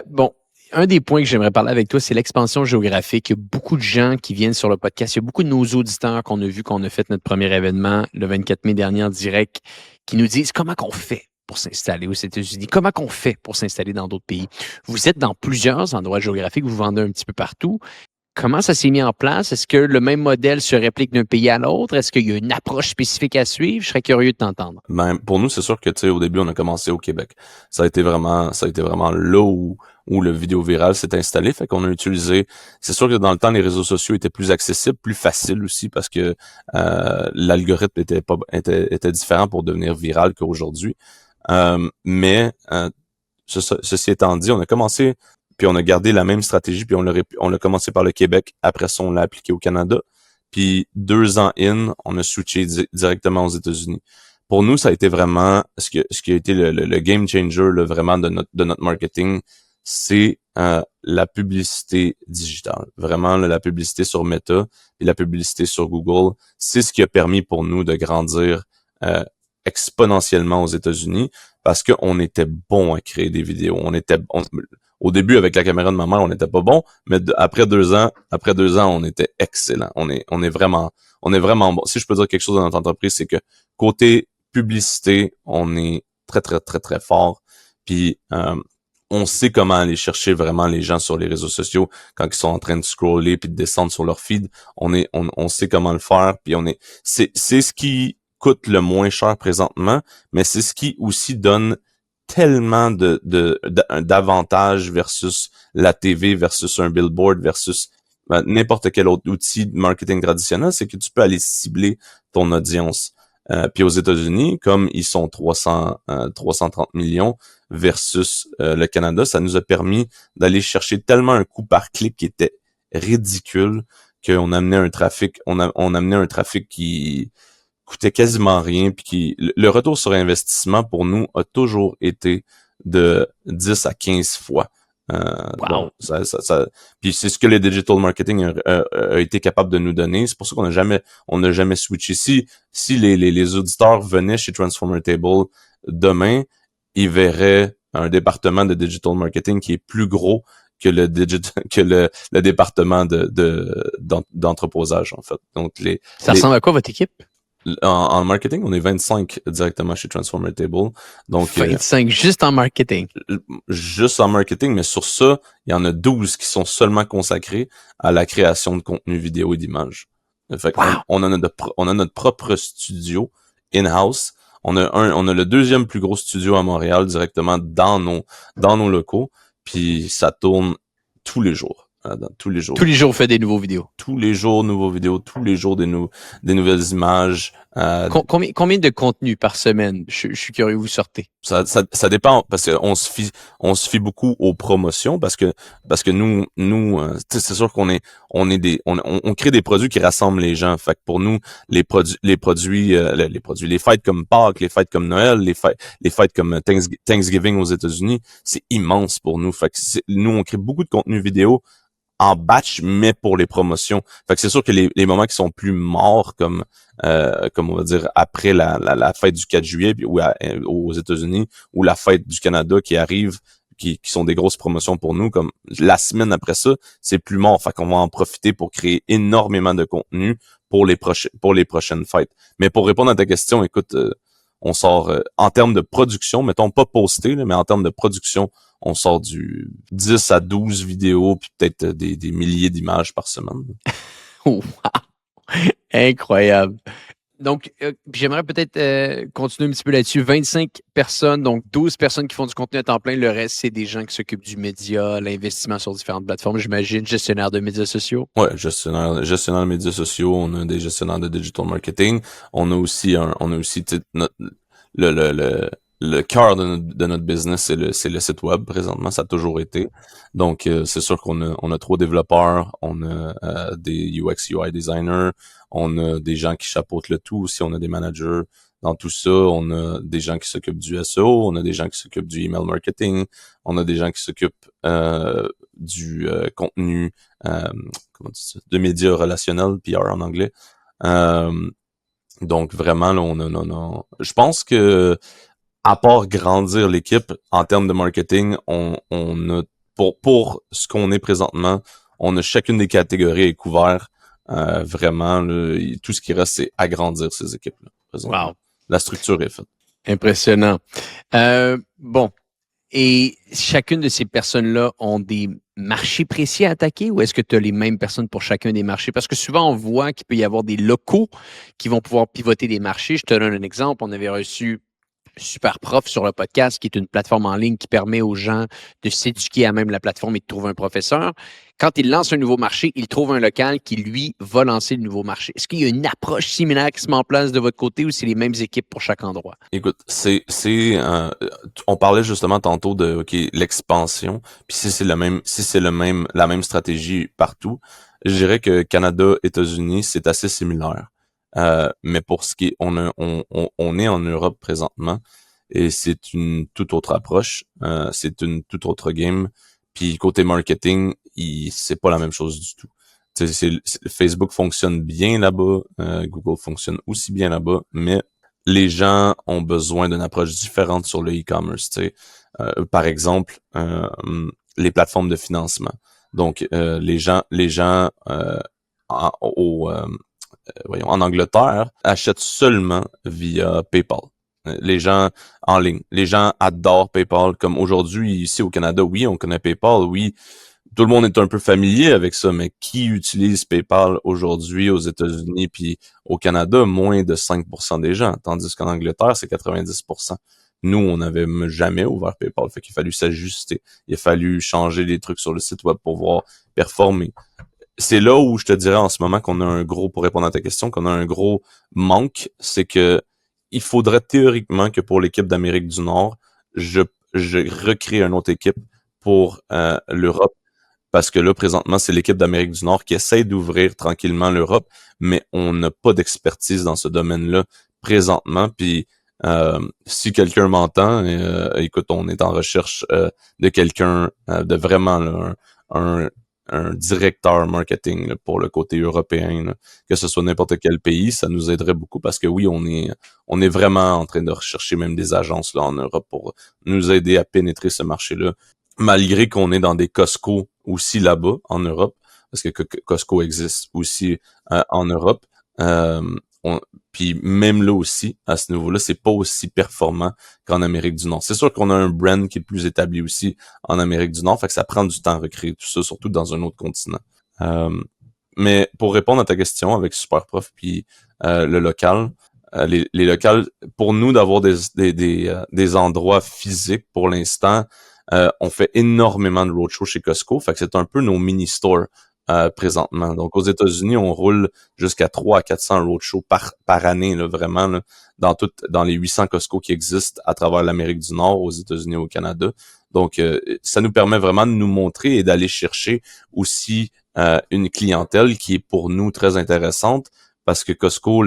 Bon, un des points que j'aimerais parler avec toi, c'est l'expansion géographique. Il y a beaucoup de gens qui viennent sur le podcast. Il y a beaucoup de nos auditeurs qu'on a vu qu'on a fait notre premier événement le 24 mai dernier en direct qui nous disent comment qu'on fait pour s'installer aux États-Unis, comment qu'on fait pour s'installer dans d'autres pays. Vous êtes dans plusieurs endroits géographiques, vous vendez un petit peu partout. Comment ça s'est mis en place? Est-ce que le même modèle se réplique d'un pays à l'autre? Est-ce qu'il y a une approche spécifique à suivre? Je serais curieux de t'entendre. Ben, pour nous, c'est sûr que, tu sais, au début, on a commencé au Québec. Ça a été vraiment là où le vidéo viral s'est installé. Fait qu'on a utilisé, c'est sûr que dans le temps, les réseaux sociaux étaient plus accessibles, plus faciles aussi parce que, l'algorithme était différent pour devenir viral qu'aujourd'hui. Mais, ceci étant dit, on a commencé, puis on a gardé la même stratégie, puis on l'a commencé par le Québec. Après ça, on l'a appliqué au Canada. Puis 2 ans on a switché directement aux États-Unis. Pour nous, ça a été vraiment ce qui a été le game changer là, vraiment de notre marketing, c'est la publicité digitale. Vraiment là, la publicité sur Meta et la publicité sur Google, c'est ce qui a permis pour nous de grandir exponentiellement aux États-Unis parce qu'on était bon à créer des vidéos. Au début, avec la caméra de ma mère, on n'était pas bon, mais après 2 ans, on était excellent. On est vraiment bon. Si je peux dire quelque chose dans notre entreprise, c'est que côté publicité, on est très, très, très, très fort. Puis, on sait comment aller chercher vraiment les gens sur les réseaux sociaux quand ils sont en train de scroller puis de descendre sur leur feed. On sait comment le faire. Puis c'est ce qui coûte le moins cher présentement, mais c'est ce qui aussi donne tellement d'avantages versus la TV, versus un billboard, versus n'importe quel autre outil de marketing traditionnel, c'est que tu peux aller cibler ton audience. Puis aux États-Unis, comme ils sont 330 millions versus le Canada, ça nous a permis d'aller chercher tellement un coût par clic qui était ridicule qu'on amenait un trafic, on amenait un trafic qui coûtait quasiment rien, puis le retour sur investissement pour nous a toujours été de 10 à 15 fois. Wow! Donc, puis c'est ce que le digital marketing a été capable de nous donner. C'est pour ça qu'on n'a jamais switché. Si les auditeurs venaient chez Transformer Table demain, ils verraient un département de digital marketing qui est plus gros que le département d'entreposage, en fait. Donc, Ça ressemble à quoi votre équipe? en marketing, on est 25 directement chez Transformer Table. Donc, 25 juste en marketing. Juste en marketing, mais sur ça, il y en a 12 qui sont seulement consacrés à la création de contenu vidéo et d'images. Fait wow. on a notre propre studio in-house. On a le deuxième plus gros studio à Montréal directement dans nos locaux. Puis ça tourne tous les jours. Tous les jours. Tous les jours, on fait des nouveaux vidéos. Tous les jours, nouveaux vidéos. Tous les jours, des nouvelles images. Combien de contenu par semaine? Je suis curieux, vous sortez. Ça dépend, parce que on se fie beaucoup aux promotions, parce que nous, c'est sûr on crée des produits qui rassemblent les gens. Fait que pour nous, les fêtes comme Pâques, les fêtes comme Noël, les fêtes comme Thanksgiving aux États-Unis, c'est immense pour nous. Fait que nous, on crée beaucoup de contenu vidéo en batch, mais pour les promotions. Fait que c'est sûr que les moments qui sont plus morts, comme on va dire après la fête du 4 juillet ou aux États-Unis, ou la fête du Canada qui arrive, qui sont des grosses promotions pour nous, comme la semaine après ça, c'est plus mort. Fait qu'on va en profiter pour créer énormément de contenu pour les prochaines fêtes. Mais pour répondre à ta question, écoute, on sort en termes de production, mettons pas posté, mais en termes de production, on sort du 10 à 12 vidéos, puis peut-être des milliers d'images par semaine. Wow! Incroyable! Donc, j'aimerais peut-être continuer un petit peu là-dessus. 25 personnes, donc 12 personnes qui font du contenu à temps plein. Le reste, c'est des gens qui s'occupent du média, l'investissement sur différentes plateformes, j'imagine, gestionnaire de médias sociaux. Ouais, gestionnaire de médias sociaux, on a des gestionnaires de digital marketing, on a aussi le, le, le, le cœur de notre business, c'est le site web présentement, ça a toujours été. Donc, c'est sûr on a 3 développeurs, on a des UX, UI designers, on a des gens qui chapeautent le tout aussi, on a des managers dans tout ça, on a des gens qui s'occupent du SEO, on a des gens qui s'occupent du email marketing, on a des gens qui s'occupent du contenu comment on dit ça, de médias relationnels, PR en anglais. Donc vraiment, là, je pense que à part grandir l'équipe en termes de marketing, on a pour ce qu'on est présentement, on a chacune des catégories est couvert. Vraiment, là, tout ce qui reste, c'est agrandir ces équipes-là. Présentement. Wow. La structure est faite. Impressionnant. Bon. Et chacune de ces personnes-là ont des marchés précis à attaquer ou est-ce que tu as les mêmes personnes pour chacun des marchés? Parce que souvent, on voit qu'il peut y avoir des locaux qui vont pouvoir pivoter des marchés. Je te donne un exemple. On avait reçu Super Prof sur le podcast, qui est une plateforme en ligne qui permet aux gens de s'éduquer à même la plateforme et de trouver un professeur. Quand il lance un nouveau marché, il trouve un local qui, lui, va lancer le nouveau marché. Est-ce qu'il y a une approche similaire qui se met en place de votre côté ou c'est les mêmes équipes pour chaque endroit? Écoute, on parlait justement tantôt de l'expansion, puis si c'est la même stratégie partout, je dirais que Canada, États-Unis, c'est assez similaire. Mais pour ce qui est, on est en Europe présentement et c'est une toute autre approche, c'est une toute autre game. Puis côté marketing, c'est pas la même chose du tout. Facebook fonctionne bien là-bas, Google fonctionne aussi bien là-bas, mais les gens ont besoin d'une approche différente sur le e-commerce. Par exemple, les plateformes de financement. Donc, les gens en Angleterre achètent seulement via PayPal. Les gens en ligne. Les gens adorent PayPal. Comme aujourd'hui, ici au Canada, oui, on connaît PayPal, oui. Tout le monde est un peu familier avec ça, mais qui utilise PayPal aujourd'hui aux États-Unis puis au Canada? Moins de 5% des gens. Tandis qu'en Angleterre, c'est 90%. Nous, on n'avait jamais ouvert PayPal. Fait qu'il a fallu s'ajuster. Il a fallu changer les trucs sur le site web pour pouvoir performer. C'est là où je te dirais en ce moment qu'on a un gros, pour répondre à ta question, qu'on a un gros manque, c'est que il faudrait théoriquement que pour l'équipe d'Amérique du Nord, je recrée une autre équipe pour l'Europe, parce que là, présentement, c'est l'équipe d'Amérique du Nord qui essaie d'ouvrir tranquillement l'Europe, mais on n'a pas d'expertise dans ce domaine-là présentement. Puis si quelqu'un m'entend, écoute, on est en recherche de quelqu'un de vraiment là, un directeur marketing là, pour le côté européen, là. Que ce soit n'importe quel pays, ça nous aiderait beaucoup parce que oui, on est vraiment en train de rechercher même des agences là en Europe pour nous aider à pénétrer ce marché-là, malgré qu'on est dans des Costco aussi là-bas en Europe, parce que Costco existe aussi en Europe. Euh, Puis même là aussi, à ce niveau-là, c'est pas aussi performant qu'en Amérique du Nord. C'est sûr qu'on a un brand qui est plus établi aussi en Amérique du Nord, fait que ça prend du temps à recréer tout ça, surtout dans un autre continent. Mais pour répondre à ta question avec Superprof puis le local, les locales, pour nous d'avoir des endroits physiques pour l'instant, on fait énormément de roadshow chez Costco, fait que c'est un peu nos mini-stores présentement. Donc aux États-Unis, on roule jusqu'à 300 à 400 roadshows par année, là, vraiment, là, dans les 800 Costco qui existent à travers l'Amérique du Nord, aux États-Unis, au Canada. Donc, ça nous permet vraiment de nous montrer et d'aller chercher aussi une clientèle qui est pour nous très intéressante parce que Costco,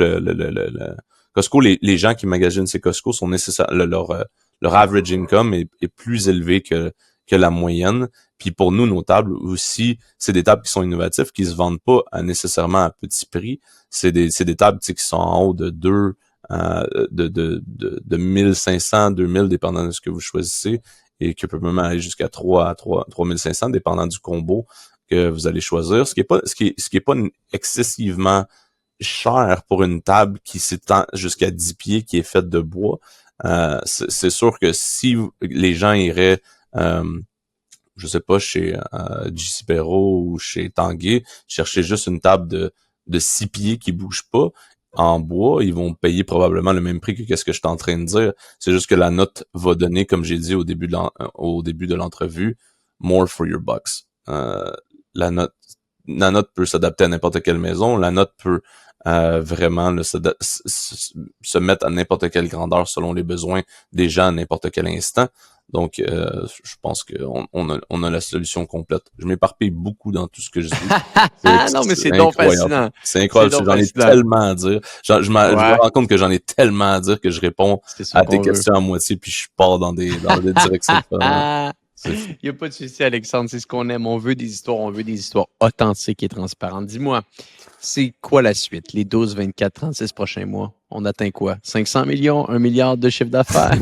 Costco, les gens qui magasinent ces Costco sont nécessaires, leur average income est plus élevé que la moyenne. Puis pour nous, nos tables aussi, c'est des tables qui sont innovatives, qui se vendent pas nécessairement à petit prix. C'est des tables qui sont en haut de 1500, 2000, dépendant de ce que vous choisissez, et qui peut même aller jusqu'à 3500, dépendant du combo que vous allez choisir. Ce qui est pas excessivement cher pour une table qui s'étend jusqu'à 10 pieds, qui est faite de bois. C'est sûr que si les gens iraient je sais pas, chez JC Perrault ou chez Tanguay, chercher juste une table de 6 pieds qui bouge pas, en bois, ils vont payer probablement le même prix que qu'est-ce que je suis en train de dire. C'est juste que la note va donner, comme j'ai dit au début de l'entrevue, more for your bucks. La note, la note peut s'adapter à n'importe quelle maison. La note peut vraiment là, se mettre à n'importe quelle grandeur selon les besoins des gens à n'importe quel instant. Donc, je pense qu'on a la solution complète. Je m'éparpille beaucoup dans tout ce que je dis. Non, mais C'est c'est donc incroyable. fascinant. C'est C'est incroyable. donc J'en ai fascinant. tellement à dire. Je me Ouais, rends compte que j'en ai tellement à dire que je réponds c'est ça à tes qu'on veut. questions à moitié puis je pars dans des directions différentes. C'est fou. Il n'y a pas de souci, Alexandre. C'est ce qu'on aime. On veut des histoires authentiques et transparentes. Dis-moi, c'est quoi la suite? Les 12, 24, 36 prochains mois? On atteint quoi? 500 millions? 1 milliard de chiffre d'affaires?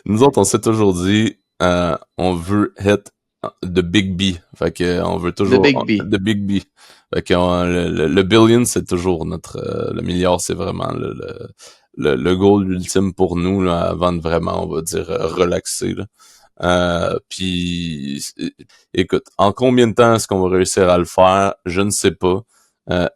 Nous autres, on s'est toujours dit, on veut hit the big B. Fait que on veut The toujours Big B. the big B. Fait que le billion, c'est toujours notre le milliard, c'est vraiment le goal ultime pour nous là, avant de vraiment, on va dire, relaxer là. Puis écoute, en combien de temps est-ce qu'on va réussir à le faire? Je ne sais pas.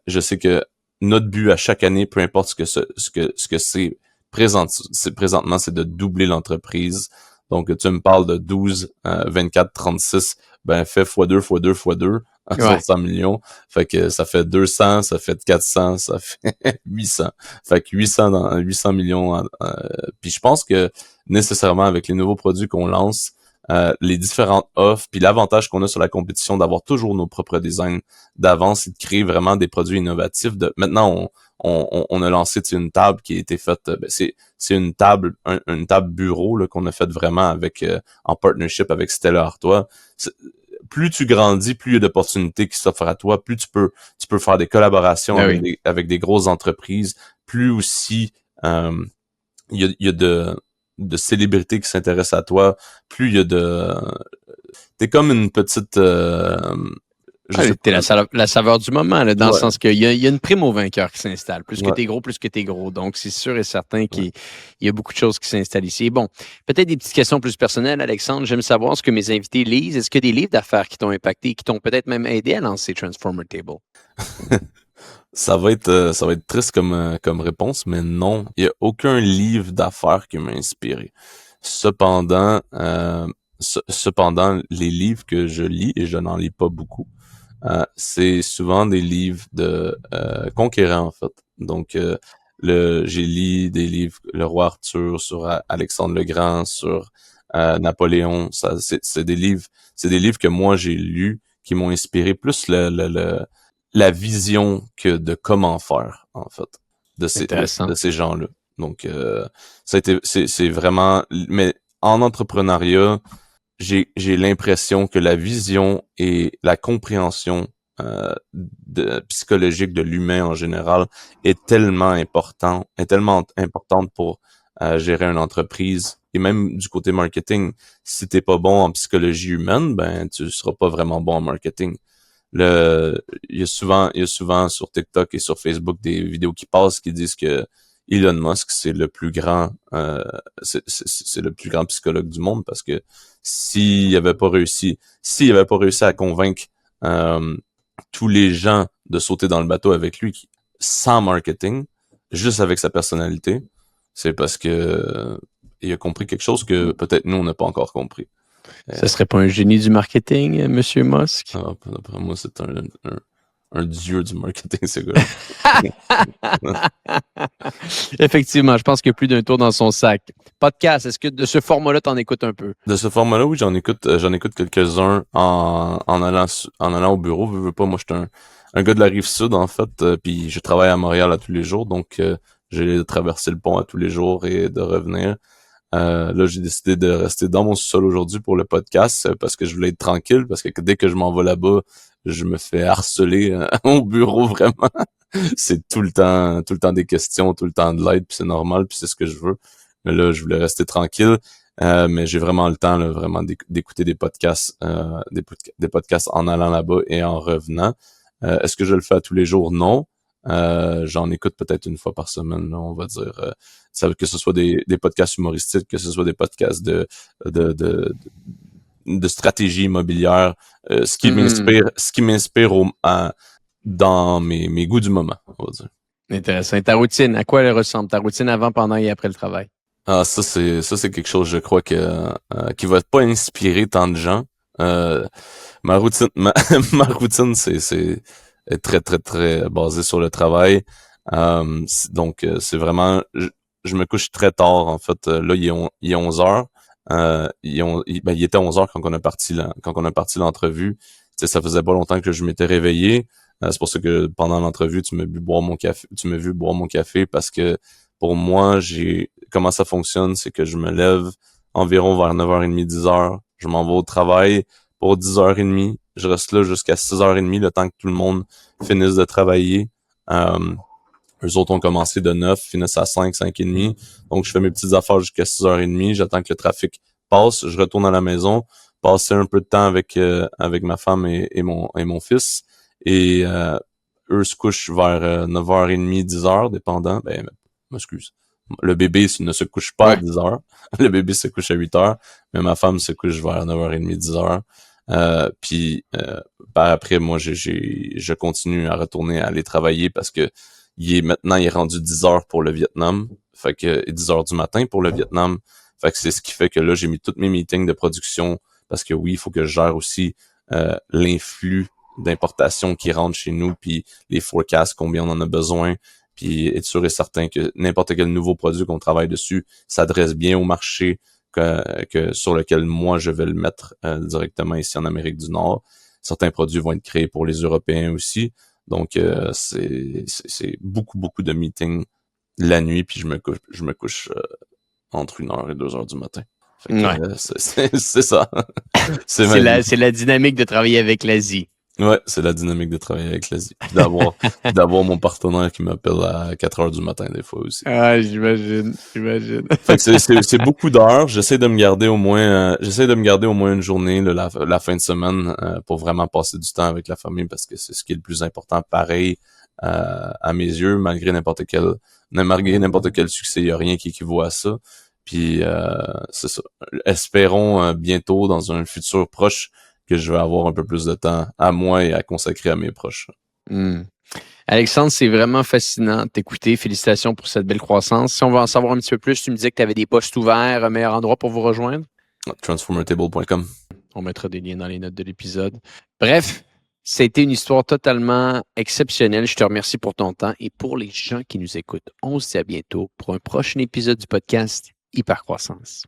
Je sais que notre but à chaque année, peu importe ce que c'est présentement, c'est de doubler l'entreprise. Donc, tu me parles de 12, 24, 36, ben, fais x2, x2, x2, sur Ouais. 100 millions. Fait que ça fait 200, ça fait 400, ça fait 800. Fait que 800 millions. Puis je pense que, nécessairement, avec les nouveaux produits qu'on lance, les différentes offres, puis l'avantage qu'on a sur la compétition d'avoir toujours nos propres designs d'avance et de créer vraiment des produits innovatifs. Maintenant, on a lancé une table qui a été faite, c'est une table bureau là, qu'on a faite vraiment avec en partnership avec Stella Artois. Plus tu grandis, plus il y a d'opportunités qui s'offrent à toi, plus tu peux faire des collaborations Ben oui. avec des grosses entreprises, plus aussi il y a de célébrités qui s'intéressent à toi, plus il y a t'es comme une petite je Ah, sais t'es pas. la saveur du moment, là, dans le Ouais, sens qu'il y a une prime au vainqueur qui s'installe. Plus que ouais. t'es gros, plus que t'es gros. Donc, c'est sûr et certain Ouais. qu'il y a beaucoup de choses qui s'installent ici. Et bon, peut-être des petites questions plus personnelles, Alexandre. J'aime savoir ce que mes invités lisent. Est-ce qu'il y a des livres d'affaires qui t'ont impacté, qui t'ont peut-être même aidé à lancer Transformer Table? Ça va être triste comme réponse, mais non, il y a aucun livre d'affaires qui m'a inspiré. Cependant, cependant, les livres que je lis, et je n'en lis pas beaucoup, c'est souvent des livres de conquérants, en fait. Donc, j'ai lu des livres, Le Roi Arthur, sur Alexandre le Grand, sur Napoléon. Ça, c'est des livres que moi j'ai lus qui m'ont inspiré plus la vision que de comment faire, en fait, Intéressant. de ces gens-là. Donc, ça a été, c'est vraiment, mais en entrepreneuriat, j'ai l'impression que la vision et la compréhension psychologique de l'humain en général est tellement importante pour gérer une entreprise et même du côté marketing. Si t'es pas bon en psychologie humaine, ben tu seras pas vraiment bon en marketing. Il y a souvent sur TikTok et sur Facebook des vidéos qui passent qui disent que Elon Musk, c'est le plus grand, c'est le plus grand psychologue du monde parce que s'il avait pas réussi à convaincre euh, tous les gens de sauter dans le bateau avec lui sans marketing, juste avec sa personnalité, c'est parce que il a compris quelque chose que peut-être nous on n'a pas encore compris. Ce serait pas un génie du marketing, Monsieur Musk? D'après moi, c'est un dieu du marketing, ce gars-là. Effectivement, je pense qu'il y a plus d'un tour dans son sac. Podcast, est-ce que de ce format-là, t'en écoutes un peu? De ce format-là, oui, j'en écoute quelques-uns en allant au bureau. Veux pas, moi, je suis un gars de la Rive-Sud, en fait, puis je travaille à Montréal à tous les jours, donc j'ai traversé le pont à tous les jours et de revenir. Là, j'ai décidé de rester dans mon sous-sol aujourd'hui pour le podcast parce que je voulais être tranquille, parce que dès que je m'en vais là-bas, je me fais harceler au bureau, vraiment. C'est tout le temps des questions, tout le temps de l'aide, puis c'est normal, puis c'est ce que je veux. Mais là, je voulais rester tranquille. Mais j'ai vraiment le temps là, vraiment d'écouter des podcasts, des podcasts en allant là-bas et en revenant. Est-ce que je le fais à tous les jours? Non. J'en écoute peut-être une fois par semaine, là, on va dire. Que ce soit des podcasts humoristiques, que ce soit des podcasts de, de, de stratégie immobilière, ce qui m'inspire dans mes goûts du moment, on va dire. Intéressant. Et ta routine, à quoi elle ressemble? Ta routine avant, pendant et après le travail? Ah, ça, c'est quelque chose, je crois, qui va pas inspirer tant de gens. Euh, ma routine, est très, très, très basée sur le travail. Donc, c'est vraiment, je me couche très tard, en fait. Là, il est 11 heures. Il était 11 heures quand on a parti l'entrevue. Tu sais, ça faisait pas longtemps que je m'étais réveillé. C'est pour ça que pendant l'entrevue, tu m'as vu boire mon café parce que pour moi, comment ça fonctionne, c'est que je me lève environ vers 9h30, 10h. Je m'en vais au travail pour 10h30. Je reste là jusqu'à 6h30, le temps que tout le monde finisse de travailler. Eux autres ont commencé de 9, finissent à 5, 5h30. Donc, je fais mes petites affaires jusqu'à 6h30. J'attends que le trafic passe. Je retourne à la maison, passer un peu de temps avec ma femme et mon fils. Et eux se couchent vers 9h30, 10h, dépendant. M'excuse. Le bébé ne se couche pas à 10h. Le bébé se couche à 8h, mais ma femme se couche vers 9h30, 10h. Puis par après, moi, je continue à retourner à aller travailler parce que il est rendu 10h pour le Vietnam. Fait que 10h du matin pour le Vietnam. Fait que c'est ce qui fait que là, j'ai mis tous mes meetings de production parce que oui, il faut que je gère aussi l'influx d'importation qui rentre chez nous, puis les forecasts, combien on en a besoin, puis être sûr et certain que n'importe quel nouveau produit qu'on travaille dessus s'adresse bien au marché sur lequel moi je vais le mettre directement ici en Amérique du Nord. Certains produits vont être créés pour les Européens aussi. Donc c'est beaucoup, beaucoup de meetings la nuit, puis je me couche entre 1h et 2h du matin. Fait que, c'est ça. C'est ma vie. C'est la dynamique de travailler avec l'Asie. Ouais, c'est la dynamique de travailler avec l'Asie. Puis d'avoir mon partenaire qui m'appelle à 4h du matin des fois aussi. Ah, j'imagine. Fait que c'est beaucoup d'heures. J'essaie de me garder au moins une journée la fin de semaine pour vraiment passer du temps avec la famille parce que c'est ce qui est le plus important. Pareil à mes yeux, malgré n'importe quel succès, il y a rien qui équivaut à ça. Puis c'est ça. Espérons bientôt dans un futur proche que je vais avoir un peu plus de temps à moi et à consacrer à mes proches. Alexandre, c'est vraiment fascinant de t'écouter. Félicitations pour cette belle croissance. Si on veut en savoir un petit peu plus, tu me disais que tu avais des postes ouverts, un meilleur endroit pour vous rejoindre? Transformertable.com. On mettra des liens dans les notes de l'épisode. Bref, c'était une histoire totalement exceptionnelle. Je te remercie pour ton temps et pour les gens qui nous écoutent. On se dit à bientôt pour un prochain épisode du podcast Hypercroissance.